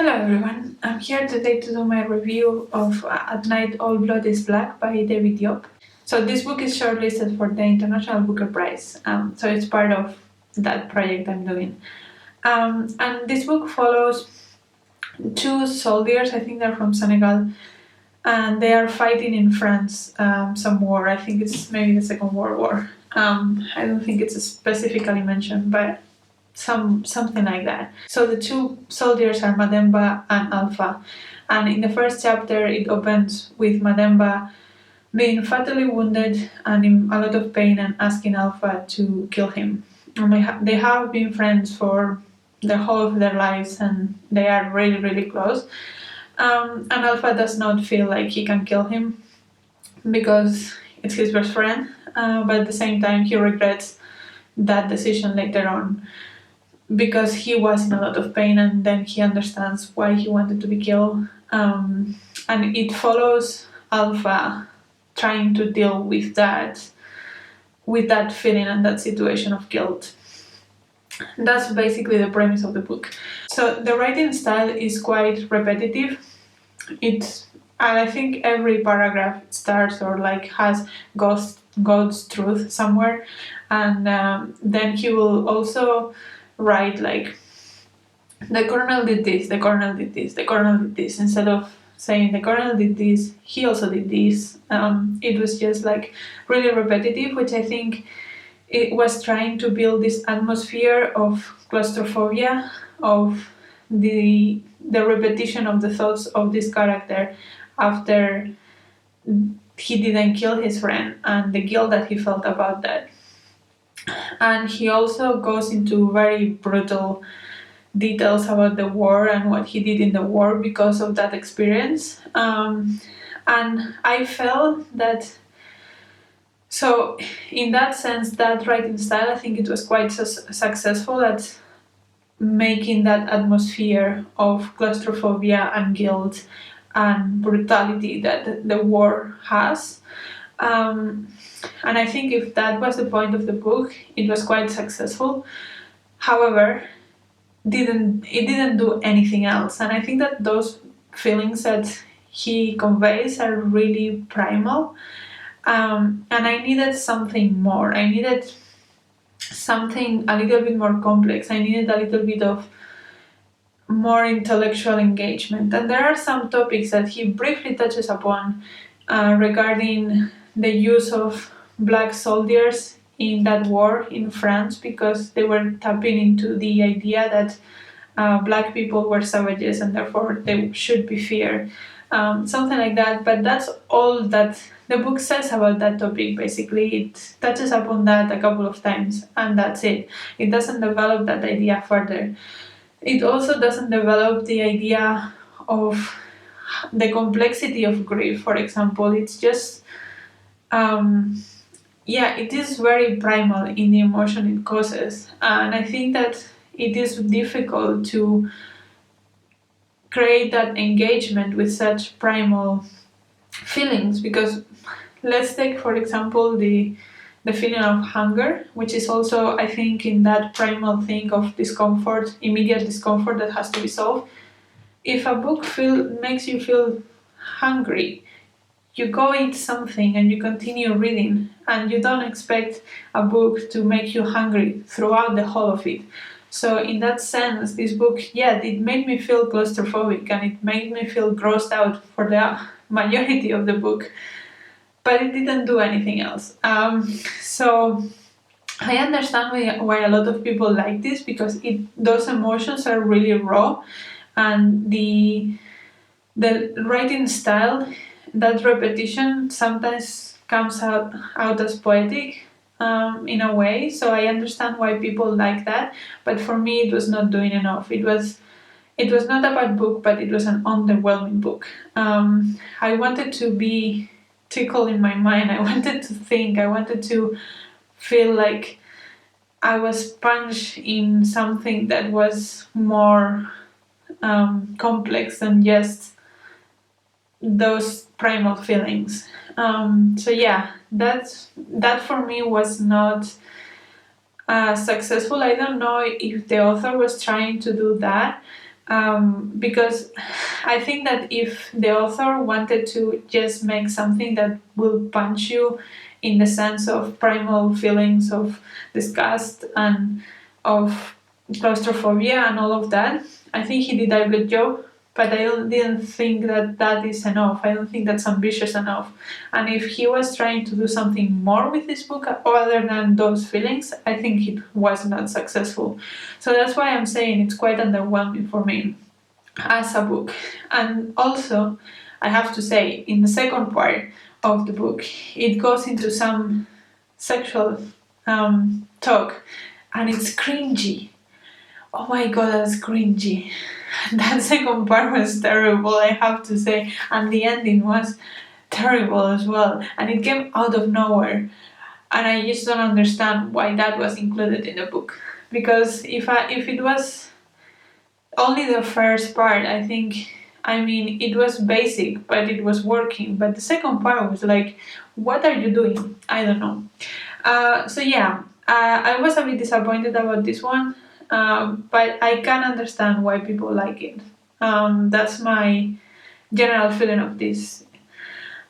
Hello everyone, I'm here today to do my review of At Night All Blood is Black by David Diop. So this book is shortlisted for the International Booker Prize, so it's part of that project I'm doing. And this book follows two soldiers, I think they're from Senegal, and they are fighting in France, some war. I think it's maybe the Second World War. I don't think it's specifically mentioned, but something like that. So the two soldiers are Mademba and Alpha, and in the first chapter it opens with Mademba being fatally wounded and in a lot of pain and asking Alpha to kill him. And they have been friends for the whole of their lives and they are really close. And Alpha does not feel like he can kill him because it's his best friend, but at the same time he regrets that decision later on because he was in a lot of pain and then he understands why he wanted to be killed. And it follows Alpha trying to deal with that feeling and that situation of guilt. That's basically the premise of the book. So the writing style is quite repetitive. And I think every paragraph starts or like has God's truth somewhere, and then he will also write like the colonel did this, the colonel did this, the colonel did this, instead of saying the colonel did this, he also did this. It was just like really repetitive, which I think it was trying to build this atmosphere of claustrophobia, of the repetition of the thoughts of this character after he didn't kill his friend and the guilt that he felt about that. And he also goes into very brutal details about the war and what he did in the war because of that experience. And I felt that, so in that sense, that writing style, I think it was quite successful at making that atmosphere of claustrophobia and guilt and brutality that the war has. And I think if that was the point of the book, it was quite successful. However, it didn't do anything else. And I think that those feelings that he conveys are really primal. And I needed something more. I needed something a little bit more complex. I needed a little bit of more intellectual engagement. And there are some topics that he briefly touches upon regarding the use of black soldiers in that war in France, because they were tapping into the idea that black people were savages and therefore they should be feared. Something like that, but that's all that the book says about that topic. Basically, it touches upon that a couple of times and that's it. It doesn't develop that idea further. It also doesn't develop the idea of the complexity of grief, for example. It's just, it is very primal in the emotion it causes. And I think that it is difficult to create that engagement with such primal feelings, because let's take, for example, the feeling of hunger, which is also, I think, in that primal thing of discomfort, immediate discomfort that has to be solved. If a book makes you feel hungry, you go eat something and you continue reading, and you don't expect a book to make you hungry throughout the whole of it. So in that sense, this book, it made me feel claustrophobic and it made me feel grossed out for the majority of the book, but it didn't do anything else. So I understand why a lot of people like this, because those emotions are really raw, and the writing style, that repetition sometimes comes out as poetic in a way. So I understand why people like that, but for me it was not doing enough. It was not a bad book, but it was an underwhelming book. I wanted to be tickled in my mind. I wanted to think. I wanted to feel like I was punched in something that was more complex than just those primal feelings. That for me was not successful. I don't know if the author was trying to do that, because I think that if the author wanted to just make something that will punch you in the sense of primal feelings of disgust and of claustrophobia and all of that, I think he did a good job. But didn't think that that is enough. I don't think that's ambitious enough. And if he was trying to do something more with this book other than those feelings, I think it was not successful. So that's why I'm saying it's quite underwhelming for me as a book. And also, I have to say, in the second part of the book, it goes into some sexual talk, and it's cringy. Oh my god, that's cringy. That second part was terrible, I have to say, and the ending was terrible as well, and it came out of nowhere, and I just don't understand why that was included in the book. Because if it was only the first part, I think, I mean, it was basic, but it was working. But the second part was like, what are you doing? I don't know. So yeah, I was a bit disappointed about this one, but I can understand why people like it. That's my general feeling of this.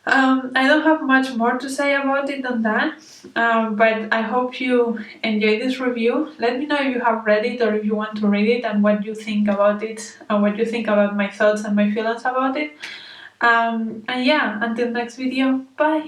I don't have much more to say about it than that, but I hope you enjoyed this review. Let me know if you have read it or if you want to read it and what you think about it and what you think about my thoughts and my feelings about it. And yeah, until next video, bye!